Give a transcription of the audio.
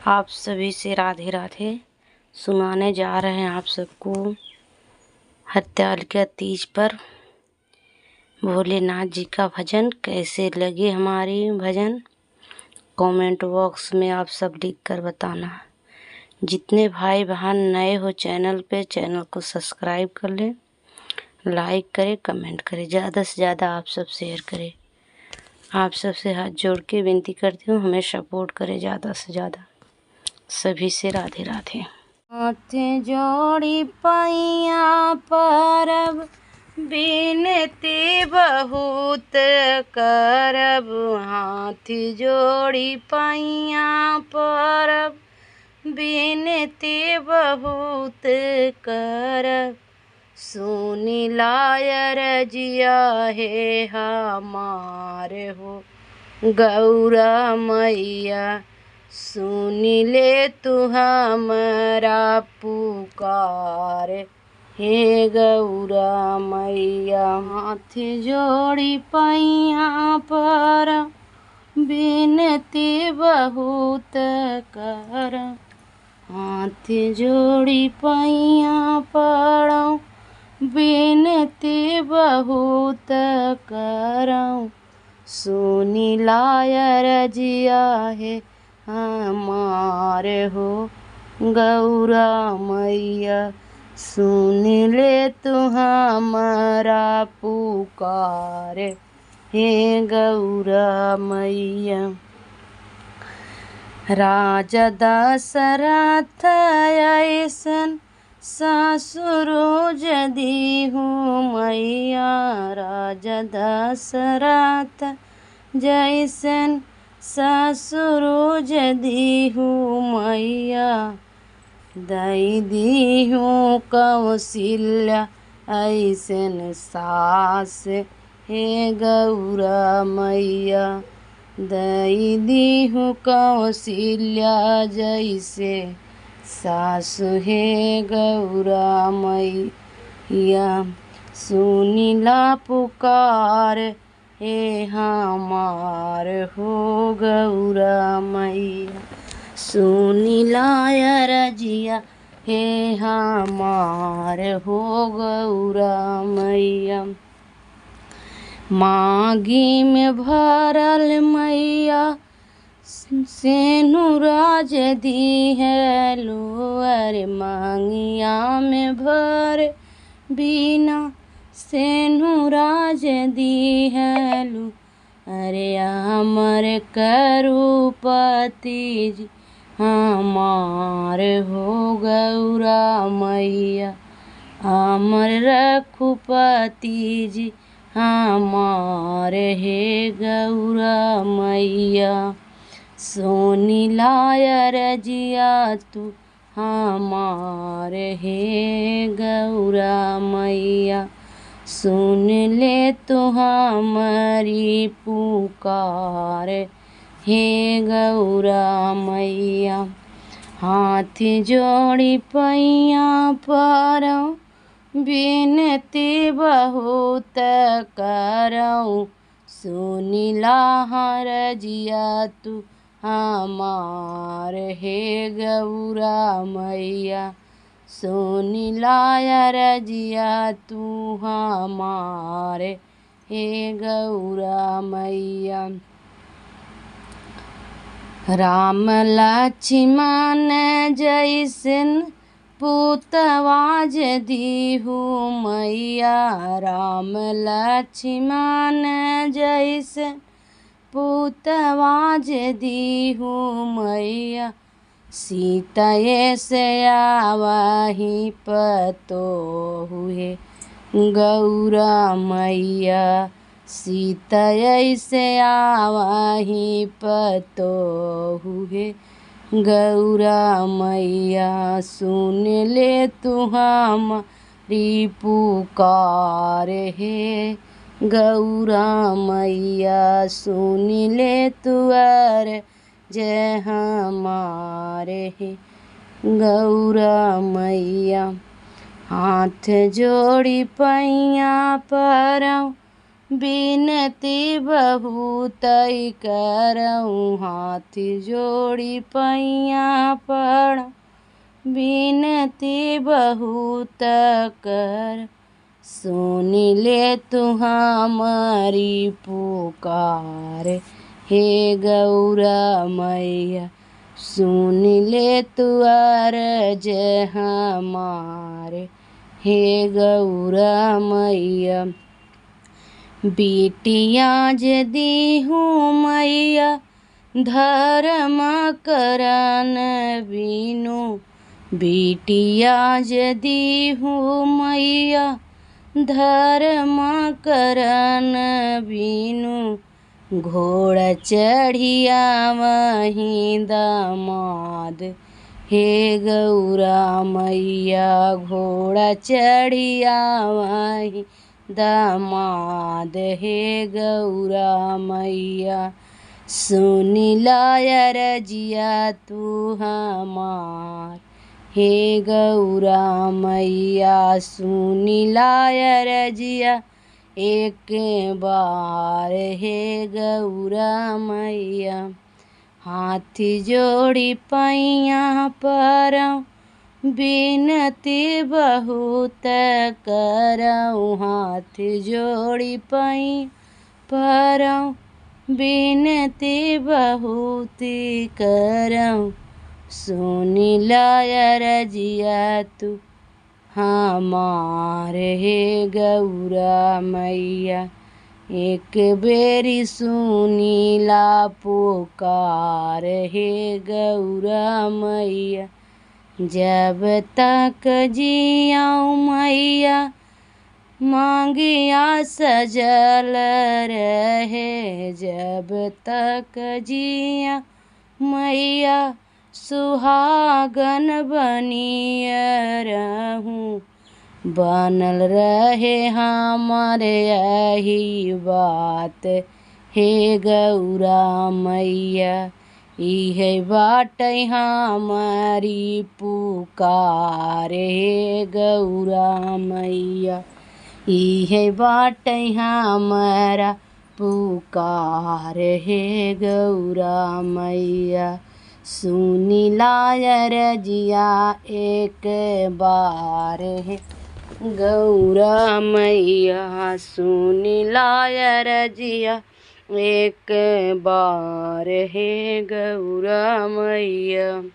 आप सभी से राधे राधे। सुनाने जा रहे हैं आप सबको हरितालिका तीज पर भोलेनाथ जी का भजन। कैसे लगे हमारी भजन कमेंट बॉक्स में आप सब लिख कर बताना। जितने भाई बहन नए हो चैनल पे, चैनल को सब्सक्राइब कर लें, लाइक करें, कमेंट करें, ज़्यादा से ज़्यादा आप सब शेयर करें। आप सबसे हाथ जोड़ के विनती करती हूँ, हमें सपोर्ट करें ज़्यादा से ज़्यादा। सभी से राधे राधे। हाथ जोड़ी पैया परब बिनती बहुत करब। हाथ जोड़ी पैया परब बिनती बहुत करब। सुनी लायर जिया है हमार हो गौरा मैया। सुनी ले तू हमारा पुकार हे गौरा मैया। हाथ जोड़ी पैया पर बिनती बहुत कर। हाथ जोड़ी पैया पड़ो बिनती बहुत करऊँ। सुनी लायर जिया है हमार हो गौरा मैया। सुन ले तू हमारा पुकार हे गौरा मैया। राजा दशरथ ऐसन ससुर जदि हूँ मैया। राजा दशरथ जैसन ससुर जदि हूँ मैया। दई दी हूँ कौशल्या ऐसन सास हे गौरा मैया। दई दी हूँ कौशल्या जैसे सासु हे गौरा मैया। सुनीला पुकार हे हमार हो गौरा मैया। सुनीला रजिया हे हमार हो गौरा मैया। मांगी में भरल मैया सेनुराज दी है लोअर। मांगिया में भर बिना सेनुराज दी है लू। अरे अमर करुपति जी हमार हो गौरा मैया। अमर रघुपति जी हमार हे गौरा मैया। सोनी लायर जिया तू हमार हे गौरा मैया। सुन ले तू हमारी पुकार हे गौरा मैया। हाथ जोड़ी पैया परऊँ बिनती बहुत करऊँ। सुनी लाहर जिया तू हमार हे गौरा मैया। सुनी लायर जिया तू हमार हे गौरा मैया। राम लक्ष्मण जैसन पुतवा जदि हूँ मैया। राम लक्ष्मण जैसन पुतवा जदि हूँ मैया। सीता से आवाही पतो हुए गौरा मैया। सीता से आवाही पतो हुए गौरा मैया। सुन ले तू हमारी पुकार हे गौरा मैया। सुन ले तू जय हमारे हे गौरा मैया। हाथ जोड़ी पैया परऊँ बिनती बहुत करऊँ हाथ जोड़ी पैया पड़। बिनती बहुत कर सुन ले तू हमारी पुकार। हे गौरा मैया सुन ले तू अर्ज हमारे। हे गौरा मैया बिटिया यदि हूँ मैया धर्म करन बिनु। बिटिया यदि हूँ मैया धर्म करन बिनु। घोड़ा चढ़िया वहीं दामाद। हे गौरा मैया घोड़ा चढ़िया वहीं दामाद। हे गौरा मैया सुन ला रजिया तू हमार। हे गौरा मैया सुन ला रजिया एक बार। हे गौरा मैया हाथ जोड़ी पैया परऊँ बिनती बहुत करऊँ। हाथ जोड़ी पैया परऊँ बिनती बहुत करऊँ। सुन ला रजिया तू हमार। हे गौरा मैया एक बेरी सुनी ला पुकार। हे गौरा मैया जब तक जियाऊँ मैया मांगिया सजल रहे। जब तक जिया मैया सुहागन बनिय रहूँ। बनल रहे हमारे यही बात। हे गौरा मैया इहे बाटे हमारी पुकार। हे गौरा मैया इहे बाटे हमारा पुकार। हे गौरा मैया सुन ला रजिया एक बार। हे गौरा मैया सुन ला रजिया एक बार। हे गौरा मैया।